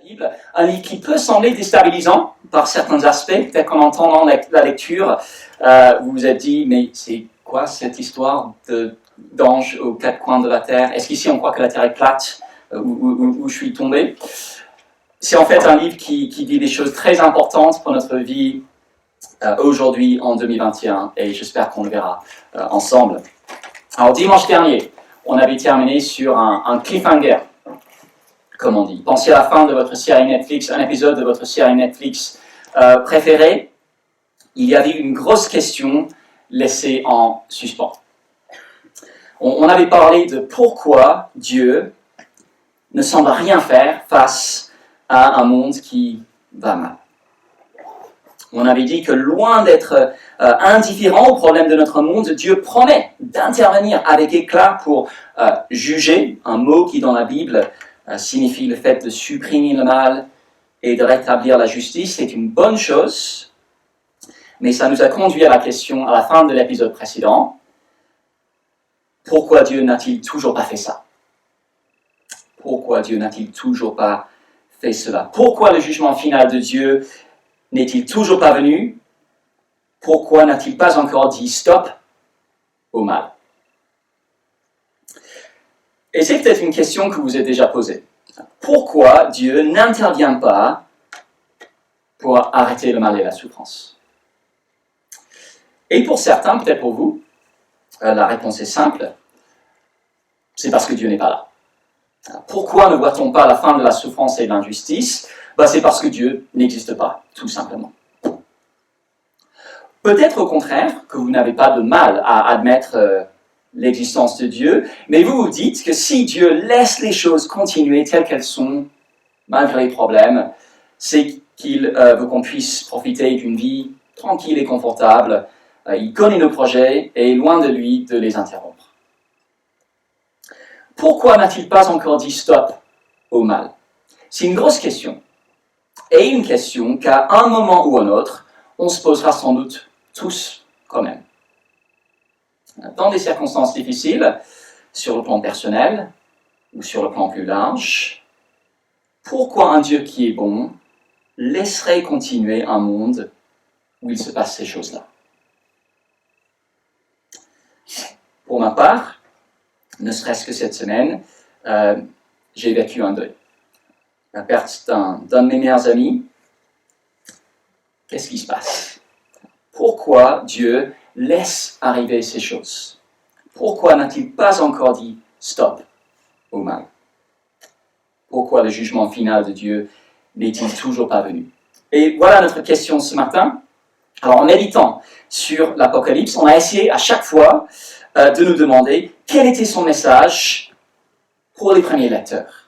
Bible, un livre qui peut sembler déstabilisant par certains aspects. Peut-être qu'en entendant la lecture, vous vous êtes dit, mais c'est quoi cette histoire d'ange aux quatre coins de la terre? Est-ce qu'ici on croit que la terre est plate, où je suis tombé? C'est en fait un livre qui dit des choses très importantes pour notre vie aujourd'hui en 2021, et j'espère qu'on le verra ensemble. Alors dimanche dernier, on avait terminé sur un cliffhanger, comme on dit. Pensez à la fin de votre série Netflix, un épisode de votre série Netflix préférée. Il y avait une grosse question laissée en suspens. On avait parlé de pourquoi Dieu ne semble rien faire face à un monde qui va mal. On avait dit que loin d'être indifférent aux problèmes de notre monde, Dieu promet d'intervenir avec éclat pour juger, un mot qui dans la Bible signifie le fait de supprimer le mal et de rétablir la justice. C'est une bonne chose, mais ça nous a conduit à la question à la fin de l'épisode précédent: pourquoi Dieu n'a-t-il toujours pas fait ça? Pourquoi Dieu n'a-t-il toujours pas fait cela? Pourquoi le jugement final de Dieu n'est-il toujours pas venu? Pourquoi n'a-t-il pas encore dit stop au mal? Et c'est peut-être une question que vous êtes déjà posée. Pourquoi Dieu n'intervient pas pour arrêter le mal et la souffrance? Et pour certains, peut-être pour vous, la réponse est simple: c'est parce que Dieu n'est pas là. Pourquoi ne voit-on pas la fin de la souffrance et de l'injustice? C'est parce que Dieu n'existe pas, tout simplement. Peut-être au contraire que vous n'avez pas de mal à admettre l'existence de Dieu, mais vous vous dites que si Dieu laisse les choses continuer telles qu'elles sont, malgré les problèmes, c'est qu'il veut qu'on puisse profiter d'une vie tranquille et confortable. Il connaît nos projets et est loin de lui de les interrompre. Pourquoi n'a-t-il pas encore dit stop au mal? C'est une grosse question. Et une question qu'à un moment ou un autre, on se posera sans doute tous quand même. Dans des circonstances difficiles, sur le plan personnel ou sur le plan plus large, pourquoi un Dieu qui est bon laisserait continuer un monde où il se passe ces choses-là? Pour ma part, ne serait-ce que cette semaine, j'ai vécu un deuil. La perte d'un de mes meilleurs amis. Qu'est-ce qui se passe? Pourquoi Dieu laisse arriver ces choses? Pourquoi n'a-t-il pas encore dit stop au mal? Pourquoi le jugement final de Dieu n'est-il toujours pas venu? Et voilà notre question ce matin. Alors en méditant sur l'Apocalypse, on a essayé à chaque fois de nous demander quel était son message pour les premiers lecteurs.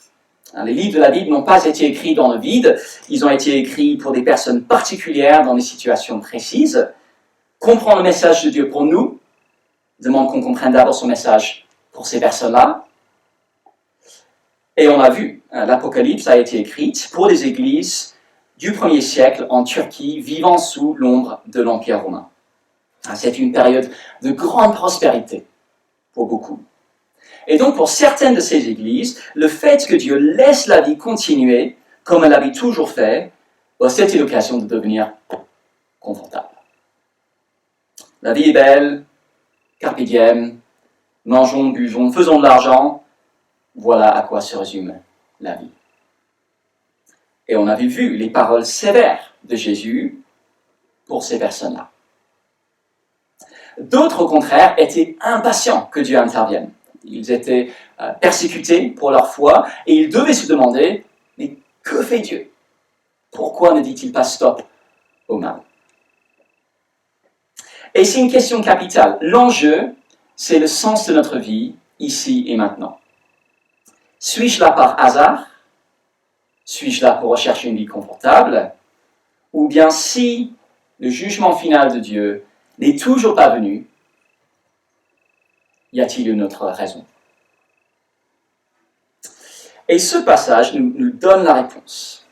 Les livres de la Bible n'ont pas été écrits dans le vide, ils ont été écrits pour des personnes particulières dans des situations précises. Comprendre le message de Dieu pour nous demande qu'on comprenne d'abord son message pour ces personnes-là. Et on l'a vu, l'Apocalypse a été écrite pour des églises du 1er siècle en Turquie, vivant sous l'ombre de l'Empire romain. C'est une période de grande prospérité pour beaucoup. Et donc, pour certaines de ces églises, le fait que Dieu laisse la vie continuer, comme elle l'avait toujours fait, c'était l'occasion de devenir confortable. La vie est belle, carpe diem, mangeons, buvons, faisons de l'argent, voilà à quoi se résume la vie. Et on avait vu les paroles sévères de Jésus pour ces personnes-là. D'autres, au contraire, étaient impatients que Dieu intervienne. Ils étaient persécutés pour leur foi et ils devaient se demander: mais que fait Dieu? Pourquoi ne dit-il pas stop au mal? Et c'est une question capitale. L'enjeu, c'est le sens de notre vie, ici et maintenant. Suis-je là par hasard? Suis-je là pour rechercher une vie confortable? Ou bien si le jugement final de Dieu n'est toujours pas venu, y a-t-il une autre raison? Et ce passage nous donne la réponse.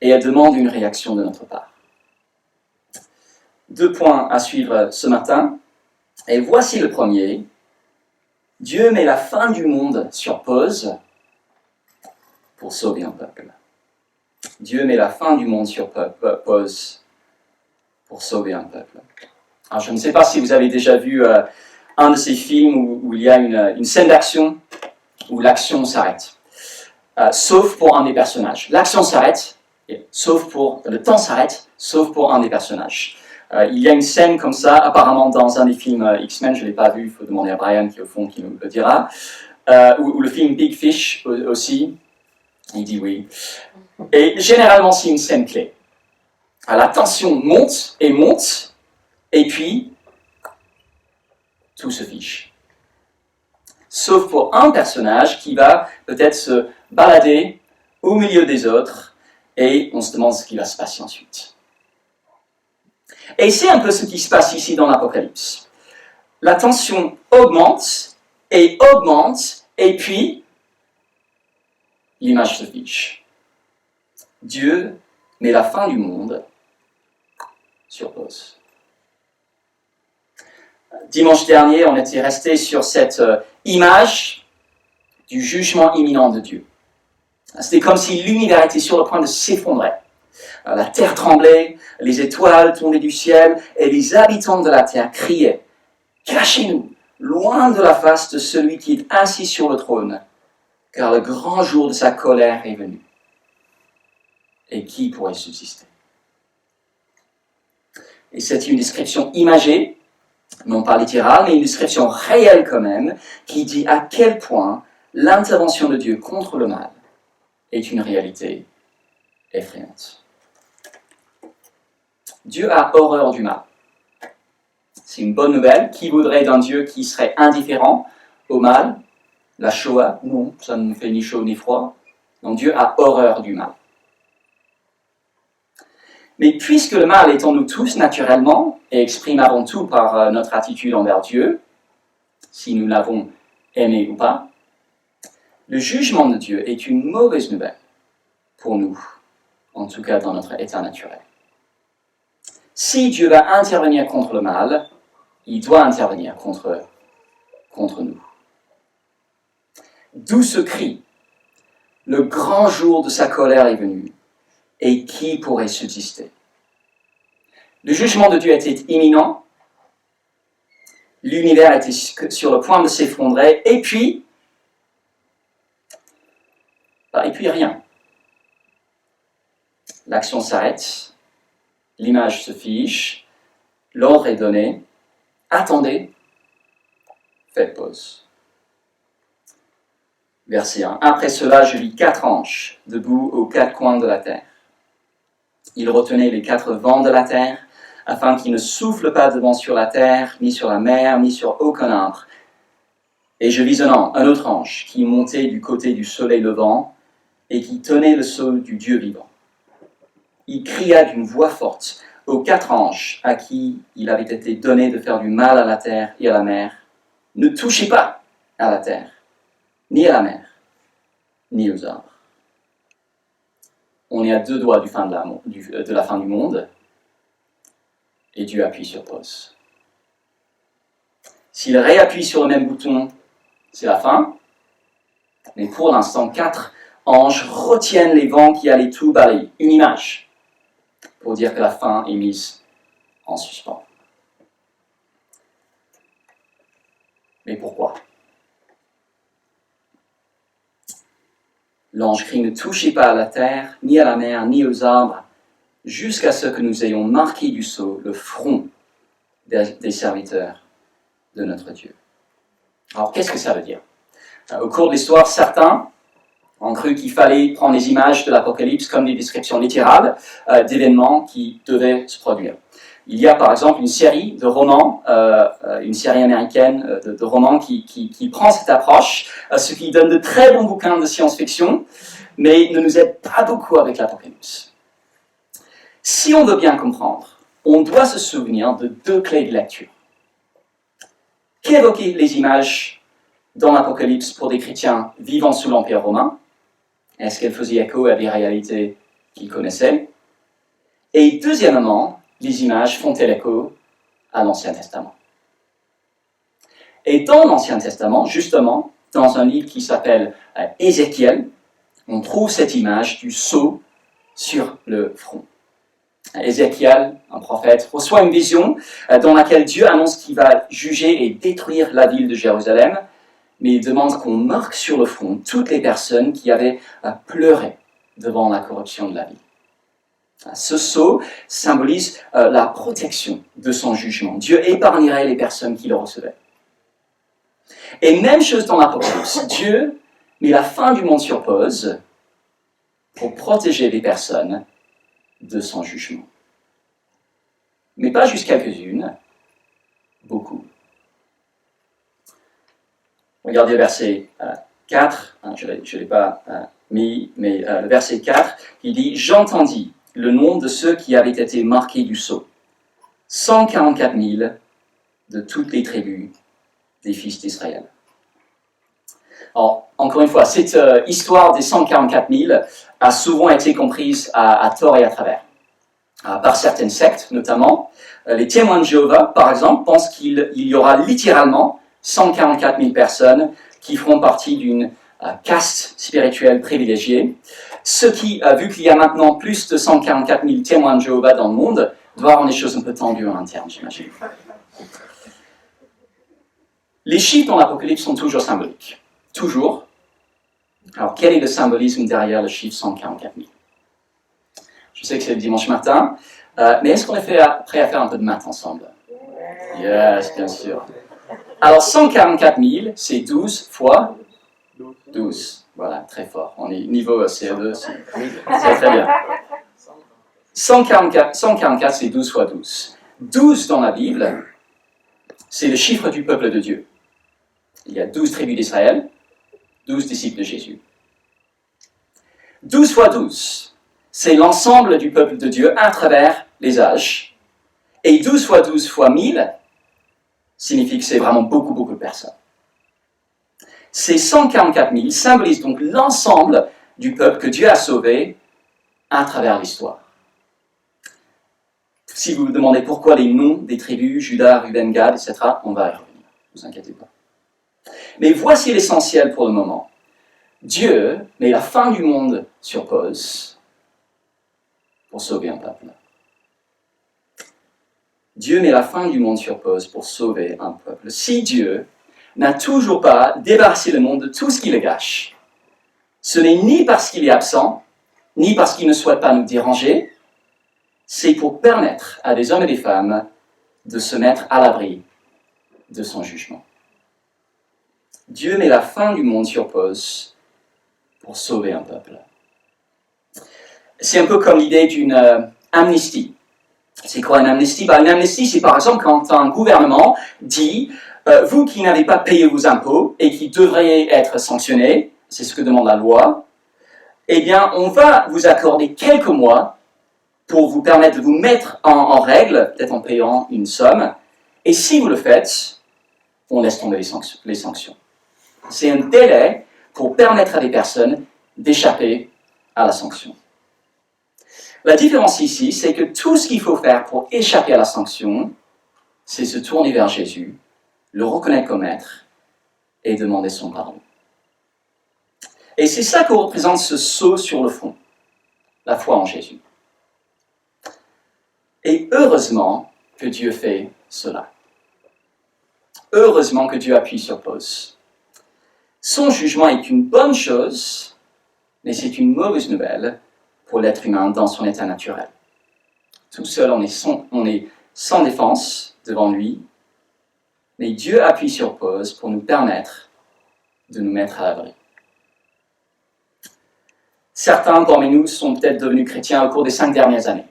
Et elle demande une réaction de notre part. 2 points à suivre ce matin. Et voici le premier. Dieu met la fin du monde sur pause pour sauver un peuple. Dieu met la fin du monde sur pause pour sauver un peuple. Alors, je ne sais pas si vous avez déjà vu un de ces films où il y a une scène d'action où l'action s'arrête. Sauf pour un des personnages. L'action s'arrête, le temps s'arrête, sauf pour un des personnages. Il y a une scène comme ça, apparemment dans un des films X-Men, je ne l'ai pas vu, il faut demander à Brian qui au fond qui nous le dira, ou le film Big Fish aussi, il dit oui. Et généralement c'est une scène clé. La tension monte, et puis tout se fiche. Sauf pour un personnage qui va peut-être se balader au milieu des autres, et on se demande ce qui va se passer ensuite. Et c'est un peu ce qui se passe ici dans l'Apocalypse. La tension augmente, et puis l'image se fiche. Dieu met la fin du monde sur pause. Dimanche dernier, on était resté sur cette image du jugement imminent de Dieu. C'était comme si l'univers était sur le point de s'effondrer. La terre tremblait, les étoiles tombaient du ciel, et les habitants de la terre criaient « Cachez-nous, loin de la face de celui qui est assis sur le trône, car le grand jour de sa colère est venu. » Et qui pourrait subsister? Et c'est une description imagée, non pas littérale, mais une description réelle quand même, qui dit à quel point l'intervention de Dieu contre le mal est une réalité effrayante. Dieu a horreur du mal. C'est une bonne nouvelle. Qui voudrait d'un Dieu qui serait indifférent au mal? La Shoah? Non, ça ne fait ni chaud ni froid. Donc Dieu a horreur du mal. Mais puisque le mal est en nous tous naturellement, et exprime avant tout par notre attitude envers Dieu, si nous l'avons aimé ou pas, le jugement de Dieu est une mauvaise nouvelle pour nous, en tout cas dans notre état naturel. Si Dieu va intervenir contre le mal, il doit intervenir contre nous. D'où ce cri, le grand jour de sa colère est venu, et qui pourrait subsister? Le jugement de Dieu était imminent, l'univers était sur le point de s'effondrer, et puis rien. L'action s'arrête, l'image se fiche, l'ordre est donné, attendez, faites pause. Verset 1. Après cela, je vis 4 anges debout aux 4 coins de la terre. Ils retenaient les 4 vents de la terre, afin qu'ils ne soufflent pas de vent sur la terre, ni sur la mer, ni sur aucun arbre. Et je vis un autre ange qui montait du côté du soleil levant et qui tenait le sceau du Dieu vivant. Il cria d'une voix forte aux 4 anges à qui il avait été donné de faire du mal à la terre et à la mer. Ne touchez pas à la terre, ni à la mer, ni aux arbres. On est à 2 doigts de la fin du monde, et Dieu appuie sur pause. S'il réappuie sur le même bouton, c'est la fin, mais pour l'instant, 4 anges retiennent les vents qui allaient tout balayer. Une image pour dire que la fin est mise en suspens. Mais pourquoi? L'ange crie « Ne touchez pas à la terre, ni à la mer, ni aux arbres, jusqu'à ce que nous ayons marqué du sceau le front des serviteurs de notre Dieu. » Alors, qu'est-ce que ça veut dire? Au cours de l'histoire, certains ont cru qu'il fallait prendre les images de l'Apocalypse comme des descriptions littérales d'événements qui devaient se produire. Il y a par exemple une série de romans, une série américaine de romans qui prend cette approche, ce qui donne de très bons bouquins de science-fiction, mais ne nous aide pas beaucoup avec l'Apocalypse. Si on veut bien comprendre, on doit se souvenir de 2 clés de lecture. Qu'évoquaient les images dans l'Apocalypse pour des chrétiens vivant sous l'Empire romain? Est-ce qu'elles faisaient écho à des réalités qu'ils connaissaient? Et deuxièmement, les images font-elles écho à l'Ancien Testament? Et dans l'Ancien Testament, justement, dans un livre qui s'appelle Ézéchiel, on trouve cette image du sceau sur le front. Ézéchiel, un prophète, reçoit une vision dans laquelle Dieu annonce qu'il va juger et détruire la ville de Jérusalem, mais il demande qu'on marque sur le front toutes les personnes qui avaient pleuré devant la corruption de la ville. Ce sceau symbolise la protection de son jugement. Dieu épargnerait les personnes qui le recevaient. Et même chose dans l'Apocalypse, Dieu met la fin du monde sur pause pour protéger les personnes de son jugement. Mais pas juste quelques-unes, beaucoup. Regardez le verset 4, je ne l'ai pas mis, mais le verset 4, il dit « J'entendis le nom de ceux qui avaient été marqués du sceau, 144 000 de toutes les tribus des fils d'Israël. » Alors, encore une fois, cette histoire des 144 000 a souvent été comprise à tort et à travers, par certaines sectes notamment. Les témoins de Jéhovah, par exemple, pensent qu'il y aura littéralement 144 000 personnes qui feront partie d'une caste spirituelle privilégiée. Ce qui, vu qu'il y a maintenant plus de 144 000 témoins de Jéhovah dans le monde, doit rendre les choses un peu tendues en interne, j'imagine. Les chiffres dans l'Apocalypse sont toujours symboliques. Toujours. Alors, quel est le symbolisme derrière le chiffre 144 000 ? Je sais que c'est le dimanche matin, mais est-ce qu'on est prêt à faire un peu de maths ensemble ? Yes, bien sûr. Alors, 144 000, c'est 12 fois 12. Voilà, très fort. On est niveau CE2, c'est très bien. 144, c'est 12 fois 12. 12 dans la Bible, c'est le chiffre du peuple de Dieu. Il y a 12 tribus d'Israël, 12 disciples de Jésus. 12 fois 12, c'est l'ensemble du peuple de Dieu à travers les âges. Et 12 fois 12 fois 1000 signifie que c'est vraiment beaucoup, beaucoup de personnes. Ces 144 000 symbolisent donc l'ensemble du peuple que Dieu a sauvé à travers l'histoire. Si vous vous demandez pourquoi les noms des tribus, Judas, Ruben, Gad, etc., on va y revenir, ne vous inquiétez pas. Mais voici l'essentiel pour le moment. Dieu met la fin du monde sur pause pour sauver un peuple. Dieu met la fin du monde sur pause pour sauver un peuple. Si Dieu n'a toujours pas débarrassé le monde de tout ce qui le gâche, ce n'est ni parce qu'il est absent, ni parce qu'il ne souhaite pas nous déranger, c'est pour permettre à des hommes et des femmes de se mettre à l'abri de son jugement. Dieu met la fin du monde sur pause pour sauver un peuple. C'est un peu comme l'idée d'une amnistie. C'est quoi une amnistie ? Une amnistie, c'est par exemple quand un gouvernement dit vous qui n'avez pas payé vos impôts et qui devriez être sanctionnés, c'est ce que demande la loi, eh bien, on va vous accorder quelques mois pour vous permettre de vous mettre en règle, peut-être en payant une somme, et si vous le faites, on laisse tomber les sanctions. C'est un délai pour permettre à des personnes d'échapper à la sanction. La différence ici, c'est que tout ce qu'il faut faire pour échapper à la sanction, c'est se tourner vers Jésus, le reconnaître comme maître et demander son pardon. Et c'est ça que représente ce sceau sur le front, la foi en Jésus. Et heureusement que Dieu fait cela. Heureusement que Dieu appuie sur pause. Son jugement est une bonne chose, mais c'est une mauvaise nouvelle pour l'être humain dans son état naturel. Tout seul, on est sans défense devant lui, mais Dieu appuie sur pause pour nous permettre de nous mettre à l'abri. Certains parmi nous sont peut-être devenus chrétiens au cours des 5 dernières années.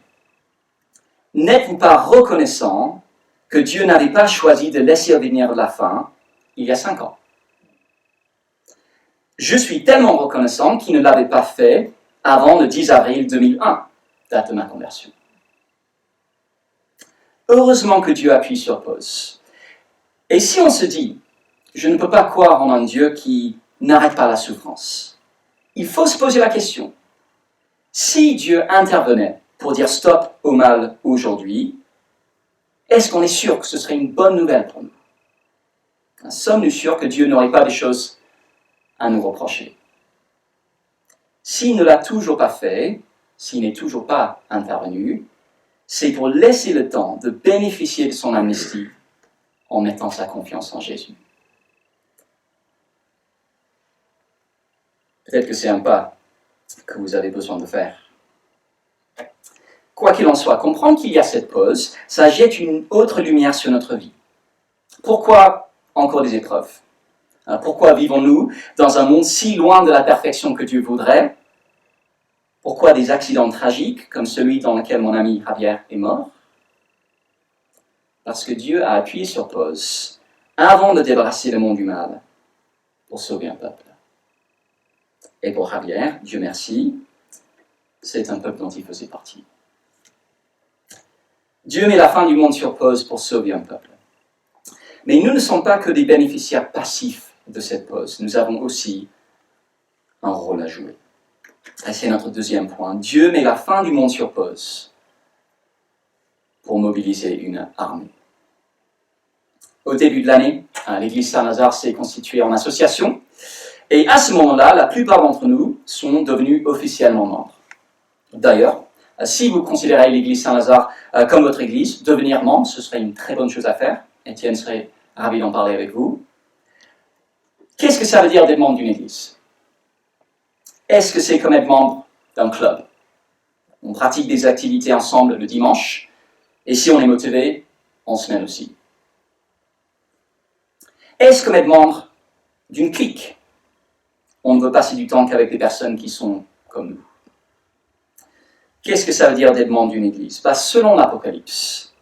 N'êtes-vous pas reconnaissant que Dieu n'avait pas choisi de laisser venir la fin il y a 5 ans ? Je suis tellement reconnaissant qu'il ne l'avait pas fait avant le 10 avril 2001, date de ma conversion. Heureusement que Dieu appuie sur pause. Et si on se dit, je ne peux pas croire en un Dieu qui n'arrête pas la souffrance, il faut se poser la question. Si Dieu intervenait pour dire stop au mal aujourd'hui, est-ce qu'on est sûr que ce serait une bonne nouvelle pour nous ? Sommes-nous sûrs que Dieu n'aurait pas des choses à nous reprocher ? S'il ne l'a toujours pas fait, s'il n'est toujours pas intervenu, c'est pour laisser le temps de bénéficier de son amnistie en mettant sa confiance en Jésus. Peut-être que c'est un pas que vous avez besoin de faire. Quoi qu'il en soit, comprendre qu'il y a cette pause, ça jette une autre lumière sur notre vie. Pourquoi encore des épreuves? Pourquoi vivons-nous dans un monde si loin de la perfection que Dieu voudrait? Pourquoi des accidents tragiques comme celui dans lequel mon ami Javier est mort? Parce que Dieu a appuyé sur pause avant de débarrasser le monde du mal pour sauver un peuple. Et pour Javier, Dieu merci, c'est un peuple dont il faisait partie. Dieu met la fin du monde sur pause pour sauver un peuple. Mais nous ne sommes pas que des bénéficiaires passifs de cette pause. Nous avons aussi un rôle à jouer. Et c'est notre deuxième point. Dieu met la fin du monde sur pause pour mobiliser une armée. Au début de l'année, l'église Saint-Lazare s'est constituée en association. Et à ce moment-là, la plupart d'entre nous sont devenus officiellement membres. D'ailleurs, si vous considérez l'église Saint-Lazare comme votre église, devenir membre, ce serait une très bonne chose à faire. Étienne serait ravi d'en parler avec vous. Qu'est-ce que ça veut dire d'être membre d'une église? Est-ce que c'est comme être membre d'un club? On pratique des activités ensemble le dimanche, et si on est motivé, en semaine aussi. Est-ce comme être membre d'une clique? On ne veut passer du temps qu'avec des personnes qui sont comme nous. Qu'est-ce que ça veut dire d'être membre d'une église? Selon l'Apocalypse,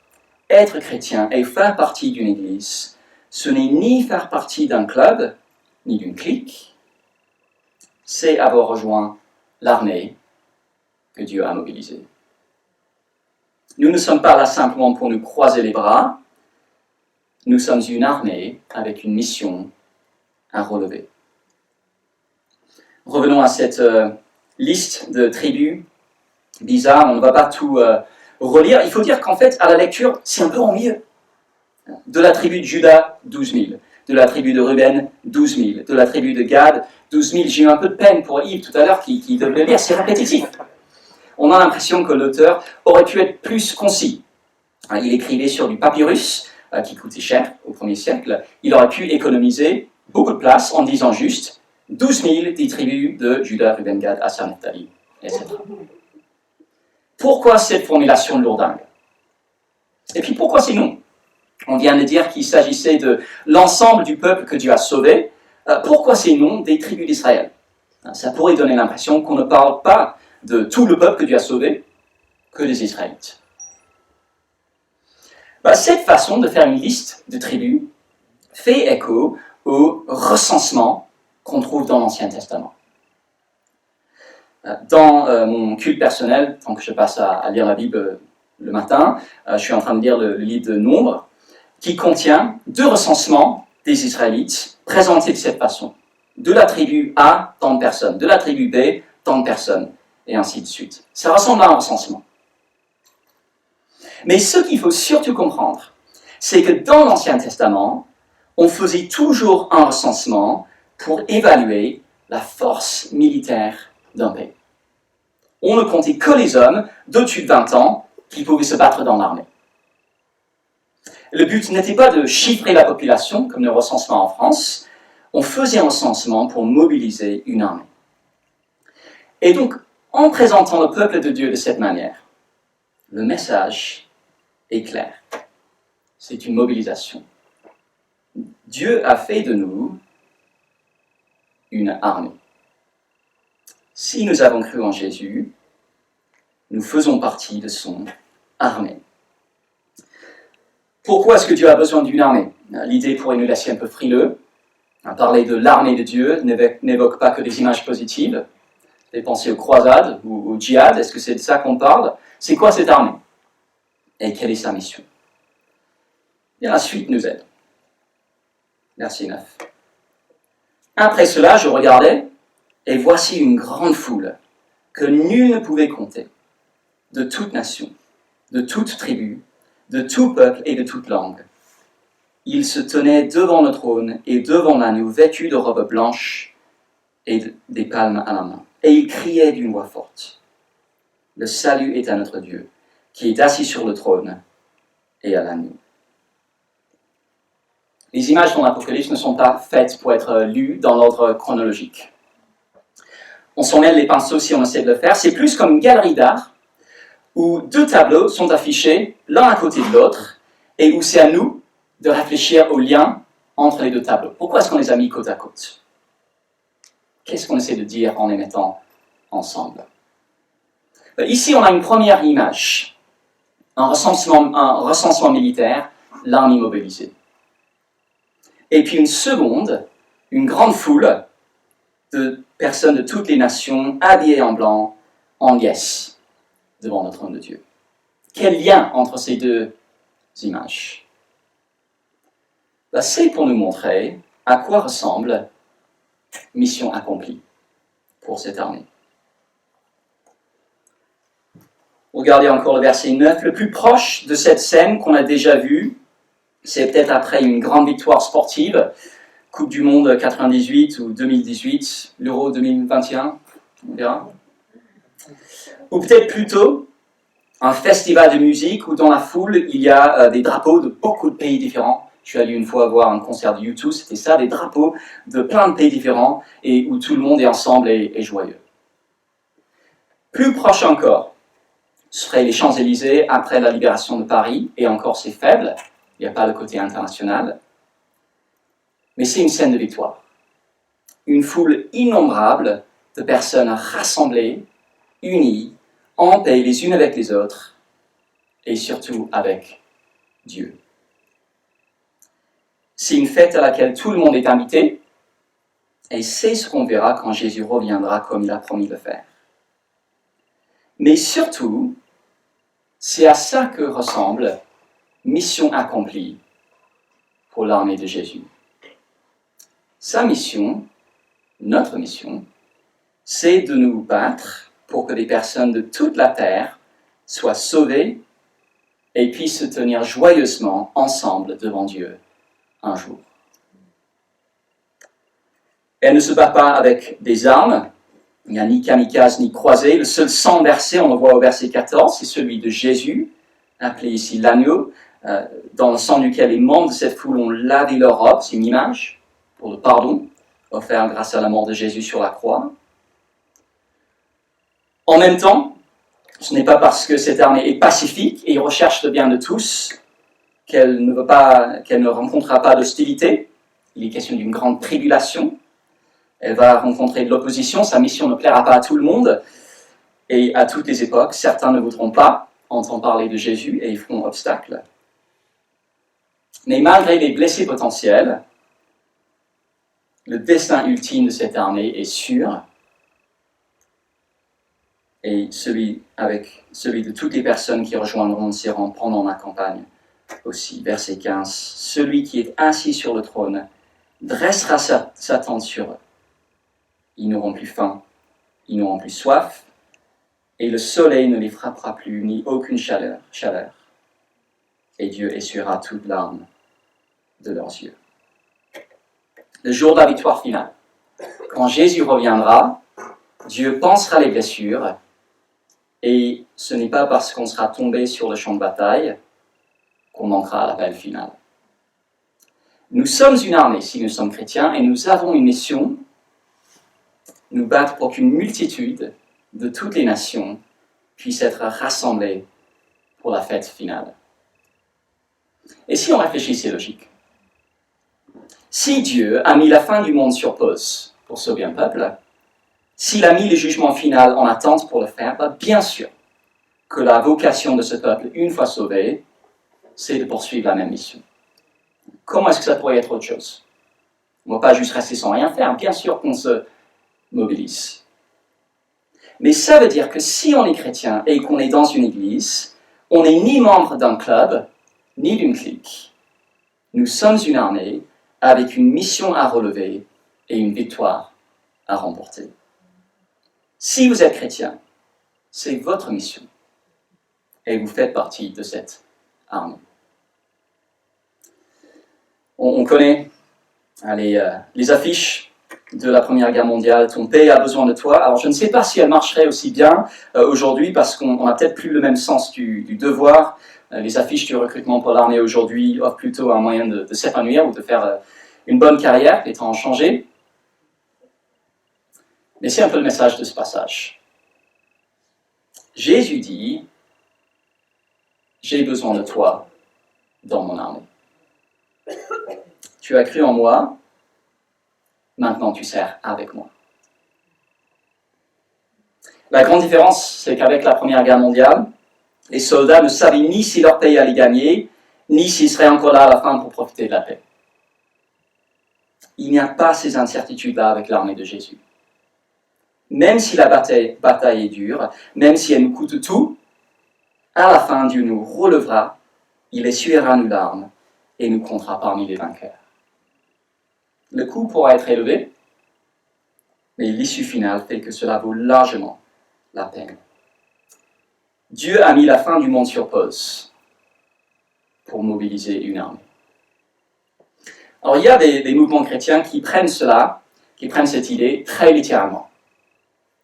être chrétien et faire partie d'une église, ce n'est ni faire partie d'un club, ni d'une clique, c'est avoir rejoint l'armée que Dieu a mobilisée. Nous ne sommes pas là simplement pour nous croiser les bras, nous sommes une armée avec une mission à relever. Revenons à cette liste de tribus bizarres, on ne va pas tout relire. Il faut dire qu'en fait, à la lecture, c'est un peu ennuyeux. De la tribu de Juda, 12 000. De la tribu de Ruben, 12 000. De la tribu de Gad, 12 000. J'ai eu un peu de peine pour Yves tout à l'heure qui devait lire, c'est répétitif. On a l'impression que l'auteur aurait pu être plus concis. Il écrivait sur du papyrus, qui coûtait cher au 1er siècle. Il aurait pu économiser beaucoup de place en disant juste 12 000 des tribus de Juda, Ruben, Gad, Asher, Nephtali, etc. Pourquoi cette formulation lourdingue? Et puis pourquoi ces noms? On vient de dire qu'il s'agissait de l'ensemble du peuple que Dieu a sauvé. Pourquoi ces noms des tribus d'Israël? Ça pourrait donner l'impression qu'on ne parle pas de tout le peuple que Dieu a sauvé, que des Israélites. Cette façon de faire une liste de tribus fait écho au recensement qu'on trouve dans l'Ancien Testament. Dans mon culte personnel, tant que je passe à lire la Bible le matin, je suis en train de lire le livre de Nombres, qui contient 2 recensements des Israélites présentés de cette façon. De la tribu A, tant de personnes. De la tribu B, tant de personnes. Et ainsi de suite. Ça ressemble à un recensement. Mais ce qu'il faut surtout comprendre, c'est que dans l'Ancien Testament, on faisait toujours un recensement pour évaluer la force militaire d'un pays. On ne comptait que les hommes d'au-dessus de 20 ans qui pouvaient se battre dans l'armée. Le but n'était pas de chiffrer la population, comme le recensement en France. On faisait un recensement pour mobiliser une armée. Et donc, en présentant le peuple de Dieu de cette manière, le message est clair. C'est une mobilisation. Dieu a fait de nous une armée. Si nous avons cru en Jésus, nous faisons partie de son armée. Pourquoi est-ce que Dieu a besoin d'une armée? L'idée pourrait nous laisser un peu frileux. Parler de l'armée de Dieu n'évoque pas que des images positives. Vous pensez aux croisades ou au djihad, est-ce que c'est de ça qu'on parle? C'est quoi cette armée? Et quelle est sa mission? Bien, la suite nous aide. Verset 9. Après cela, je regardais, et voici une grande foule que nul ne pouvait compter, de toute nation, de toute tribu, de tout peuple et de toute langue. Ils se tenaient devant le trône et devant l'agneau, vêtus de robes blanches et des palmes à la main. Et ils criaient d'une voix forte. Le salut est à notre Dieu, qui est assis sur le trône et à l'agneau. Les images dans l'Apocalypse ne sont pas faites pour être lues dans l'ordre chronologique. On s'en mêle les pinceaux si on essaie de le faire. C'est plus comme une galerie d'art où deux tableaux sont affichés l'un à côté de l'autre et où c'est à nous de réfléchir au lien entre les deux tableaux. Pourquoi est-ce qu'on les a mis côte à côte? Qu'est-ce qu'on essaie de dire en les mettant ensemble? Ici, on a une première image, un recensement militaire, l'armée mobilisée. Et puis une seconde, une grande foule de personnes de toutes les nations, habillées en blanc, en liesse, devant le trône de Dieu. Quel lien entre ces deux images? C'est pour nous montrer à quoi ressemble mission accomplie pour cette armée. Regardez encore le verset 9. Le plus proche de cette scène qu'on a déjà vue, c'est peut-être après une grande victoire sportive, Coupe du Monde 98 ou 2018, l'Euro 2021, on verra. Ou peut-être plutôt un festival de musique où dans la foule, il y a des drapeaux de beaucoup de pays différents. Je suis allé une fois voir un concert de U2, c'était ça, des drapeaux de plein de pays différents et où tout le monde est ensemble et joyeux. Plus proche encore, ce serait les Champs-Élysées après la libération de Paris, et encore c'est faible, il n'y a pas le côté international. Mais c'est une scène de victoire. Une foule innombrable de personnes rassemblées, unies, en paix les unes avec les autres, et surtout avec Dieu. C'est une fête à laquelle tout le monde est invité, et c'est ce qu'on verra quand Jésus reviendra comme il a promis de le faire. Mais surtout, c'est à ça que ressemble mission accomplie pour l'armée de Jésus. Sa mission, notre mission, c'est de nous battre pour que les personnes de toute la terre soient sauvées et puissent se tenir joyeusement ensemble devant Dieu un jour. Elle ne se bat pas avec des armes, il n'y a ni kamikaze ni croisé. Le seul sang versé, on le voit au verset 14, c'est celui de Jésus, appelé ici l'agneau, dans le sang duquel les membres de cette foule ont lavé leur robe. C'est une image pour le pardon offert grâce à la mort de Jésus sur la croix. En même temps, ce n'est pas parce que cette armée est pacifique et recherche le bien de tous qu'elle ne rencontrera pas d'hostilité. Il est question d'une grande tribulation. Elle va rencontrer de l'opposition, sa mission ne plaira pas à tout le monde, et à toutes les époques, certains ne voudront pas entendre parler de Jésus et ils feront obstacle. Mais malgré les blessés potentiels, le destin ultime de cette armée est sûr, et celui de toutes les personnes qui rejoindront ces rangs pendant la campagne aussi. Verset 15, « Celui qui est assis sur le trône dressera sa tente sur eux. Ils n'auront plus faim, ils n'auront plus soif, et le soleil ne les frappera plus, ni aucune chaleur. Et Dieu essuiera toute larme de leurs yeux. » Le jour de la victoire finale, quand Jésus reviendra, Dieu pansera les blessures, et ce n'est pas parce qu'on sera tombé sur le champ de bataille qu'on manquera à l'appel final. Nous sommes une armée si nous sommes chrétiens, et nous avons une mission, nous battre pour qu'une multitude de toutes les nations puisse être rassemblée pour la fête finale. Et si on réfléchit, c'est logique. Si Dieu a mis la fin du monde sur pause pour sauver un peuple, s'il a mis le jugement final en attente pour le faire, bien sûr que la vocation de ce peuple, une fois sauvé, c'est de poursuivre la même mission. Comment est-ce que ça pourrait être autre chose? On ne va pas juste rester sans rien faire, bien sûr qu'on se mobilise. Mais ça veut dire que si on est chrétien et qu'on est dans une église, on n'est ni membre d'un club, ni d'une clique. Nous sommes une armée avec une mission à relever et une victoire à remporter. Si vous êtes chrétien, c'est votre mission et vous faites partie de cette armée. On connaît les affiches de la Première Guerre mondiale, ton pays a besoin de toi. Alors je ne sais pas si elle marcherait aussi bien aujourd'hui parce qu'on n'a peut-être plus le même sens du devoir. Les affiches du recrutement pour l'armée aujourd'hui offrent plutôt un moyen de s'épanouir ou de faire une bonne carrière. Les temps ont changé. Mais c'est un peu le message de ce passage. Jésus dit, j'ai besoin de toi dans mon armée. Tu as cru en moi, maintenant tu sers avec moi. La grande différence, c'est qu'avec la Première Guerre mondiale, les soldats ne savaient ni si leur pays allait gagner, ni s'ils seraient encore là à la fin pour profiter de la paix. Il n'y a pas ces incertitudes-là avec l'armée de Jésus. Même si la bataille est dure, même si elle nous coûte tout, à la fin, Dieu nous relèvera, il essuiera nos larmes et nous comptera parmi les vainqueurs. Le coût pourra être élevé, mais l'issue finale fait que cela vaut largement la peine. Dieu a mis la fin du monde sur pause pour mobiliser une armée. Alors il y a des mouvements chrétiens qui prennent cette idée très littéralement.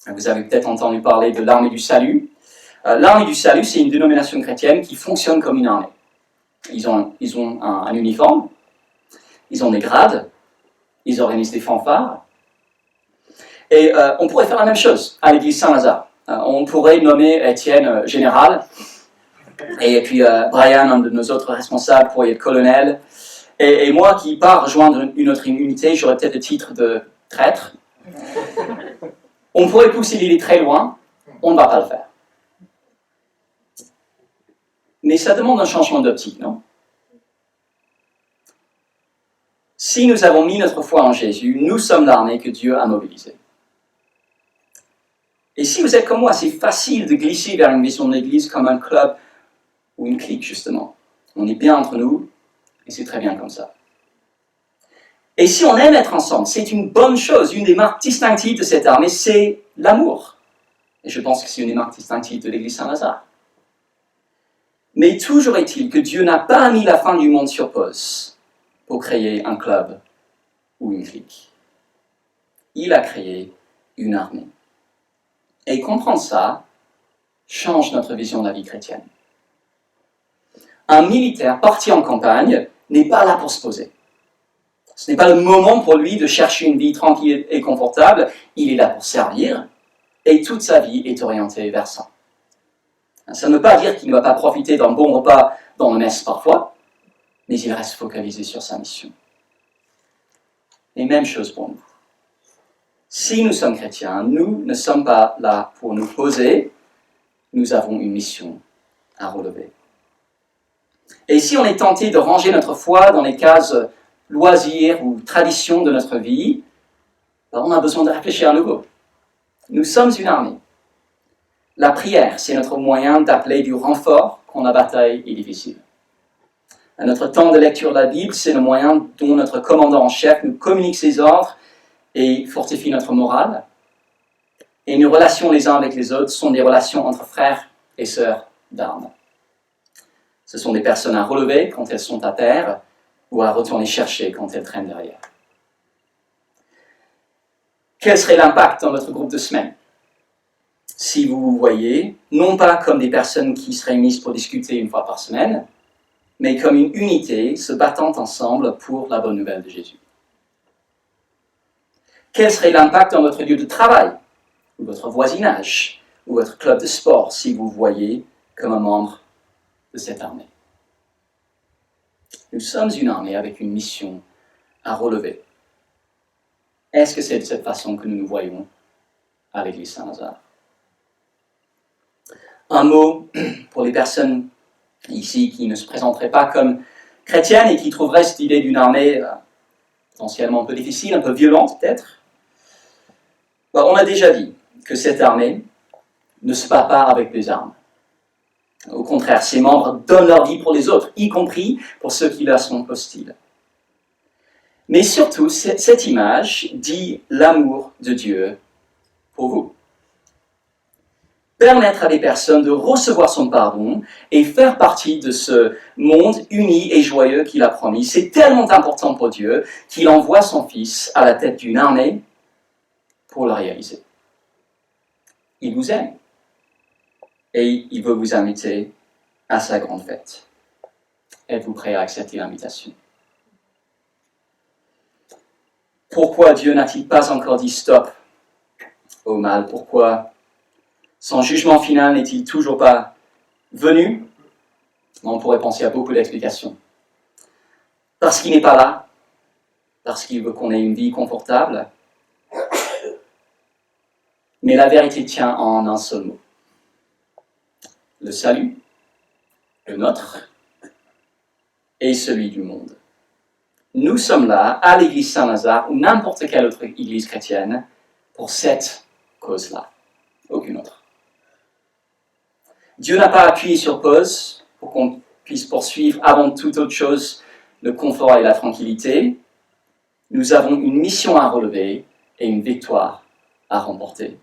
Vous avez peut-être entendu parler de l'armée du salut. L'armée du salut, c'est une dénomination chrétienne qui fonctionne comme une armée. Ils ont un uniforme, ils ont des grades, ils organisent des fanfares. Et on pourrait faire la même chose à l'église Saint-Lazare. On pourrait nommer Étienne général, et puis Brian, un de nos autres responsables, pourrait être colonel. Et moi qui pars rejoindre une autre unité, j'aurais peut-être le titre de traître. On pourrait pousser l'idée très loin, on ne va pas le faire. Mais ça demande un changement d'optique, non? Si nous avons mis notre foi en Jésus, nous sommes l'armée que Dieu a mobilisée. Et si vous êtes comme moi, c'est facile de glisser vers une vision de l'Église comme un club ou une clique, justement. On est bien entre nous, et c'est très bien comme ça. Et si on aime être ensemble, c'est une bonne chose. Une des marques distinctives de cette armée, c'est l'amour. Et je pense que c'est une des marques distinctives de l'Église Saint-Lazare. Mais toujours est-il que Dieu n'a pas mis la fin du monde sur pause pour créer un club ou une clique. Il a créé une armée. Et comprendre ça change notre vision de la vie chrétienne. Un militaire parti en campagne n'est pas là pour se poser. Ce n'est pas le moment pour lui de chercher une vie tranquille et confortable. Il est là pour servir et toute sa vie est orientée vers ça. Ça ne veut pas dire qu'il ne va pas profiter d'un bon repas dans le mess parfois, mais il reste focalisé sur sa mission. Et même chose pour nous. Si nous sommes chrétiens, nous ne sommes pas là pour nous poser, nous avons une mission à relever. Et si on est tenté de ranger notre foi dans les cases loisirs ou traditions de notre vie, on a besoin de réfléchir à nouveau. Nous sommes une armée. La prière, c'est notre moyen d'appeler du renfort quand la bataille est difficile. Notre temps de lecture de la Bible, c'est le moyen dont notre commandant en chef nous communique ses ordres et fortifie notre morale. Et nos relations les uns avec les autres sont des relations entre frères et sœurs d'armes. Ce sont des personnes à relever quand elles sont à terre ou à retourner chercher quand elles traînent derrière. Quel serait l'impact dans votre groupe de semaine si vous vous voyez, non pas comme des personnes qui se réunissent pour discuter une fois par semaine, mais comme une unité se battant ensemble pour la bonne nouvelle de Jésus? Quel serait l'impact dans votre lieu de travail, ou votre voisinage, ou votre club de sport si vous vous voyez comme un membre de cette armée? Nous sommes une armée avec une mission à relever. Est-ce que c'est de cette façon que nous nous voyons à l'Église Saint-Lazare? Un mot pour les personnes ici qui ne se présenteraient pas comme chrétiennes et qui trouveraient cette idée d'une armée potentiellement un peu difficile, un peu violente peut-être. On a déjà dit que cette armée ne se bat pas avec des armes. Au contraire, ses membres donnent leur vie pour les autres, y compris pour ceux qui leur sont hostiles. Mais surtout, cette image dit l'amour de Dieu pour vous. permettre à des personnes de recevoir son pardon et faire partie de ce monde uni et joyeux qu'il a promis. C'est tellement important pour Dieu qu'il envoie son Fils à la tête d'une armée pour le réaliser. Il vous aime et il veut vous inviter à sa grande fête. Êtes-vous prêt à accepter l'invitation? Pourquoi Dieu n'a-t-il pas encore dit stop au mal? Pourquoi son jugement final n'est-il toujours pas venu? On pourrait penser à beaucoup d'explications. Parce qu'il n'est pas là, parce qu'il veut qu'on ait une vie confortable. Mais la vérité tient en un seul mot. Le salut, le nôtre, et celui du monde. Nous sommes là, à l'église Saint-Lazare, ou n'importe quelle autre église chrétienne, pour cette cause-là, aucune autre. Dieu n'a pas appuyé sur pause pour qu'on puisse poursuivre avant toute autre chose le confort et la tranquillité. Nous avons une mission à relever et une victoire à remporter.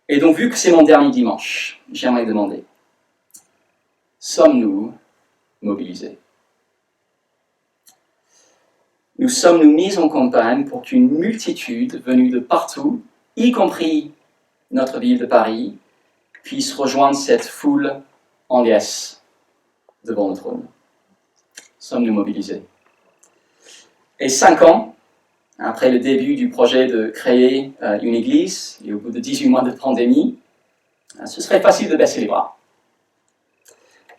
Et donc, vu que c'est mon dernier dimanche, j'aimerais demander, sommes-nous mobilisés? Nous sommes-nous mis en campagne pour qu'une multitude venue de partout, y compris notre ville de Paris, puisse rejoindre cette foule en liesse devant le trône? Sommes-nous mobilisés? Et 5 ans, après le début du projet de créer une église, et au bout de 18 mois de pandémie, ce serait facile de baisser les bras,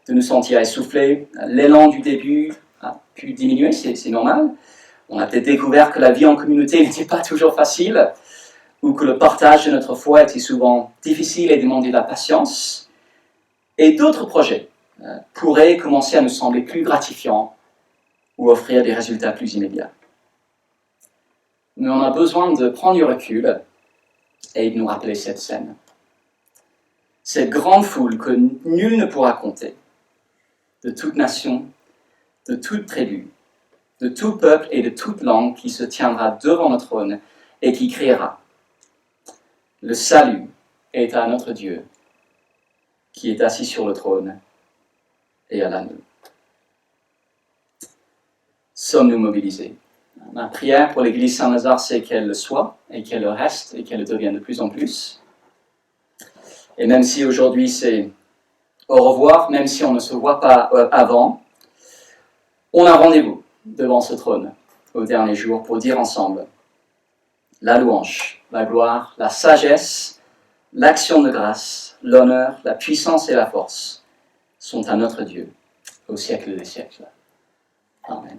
de nous sentir essoufflés. L'élan du début a pu diminuer, c'est normal. On a peut-être découvert que la vie en communauté n'était pas toujours facile, ou que le partage de notre foi était souvent difficile et demandait de la patience. Et d'autres projets pourraient commencer à nous sembler plus gratifiants ou offrir des résultats plus immédiats. Mais on a besoin de prendre du recul et de nous rappeler cette scène. Cette grande foule que nul ne pourra compter, de toute nation, de toute tribu, de tout peuple et de toute langue qui se tiendra devant notre trône et qui criera: le salut est à notre Dieu, qui est assis sur le trône et à l'agneau. Sommes-nous mobilisés? Ma prière pour l'église Saint-Lazare, c'est qu'elle le soit, et qu'elle le reste, et qu'elle le devienne de plus en plus. Et même si aujourd'hui c'est au revoir, même si on ne se voit pas avant, on a rendez-vous devant ce trône au dernier jour pour dire ensemble: la louange, la gloire, la sagesse, l'action de grâce, l'honneur, la puissance et la force sont à notre Dieu au siècle des siècles. Amen.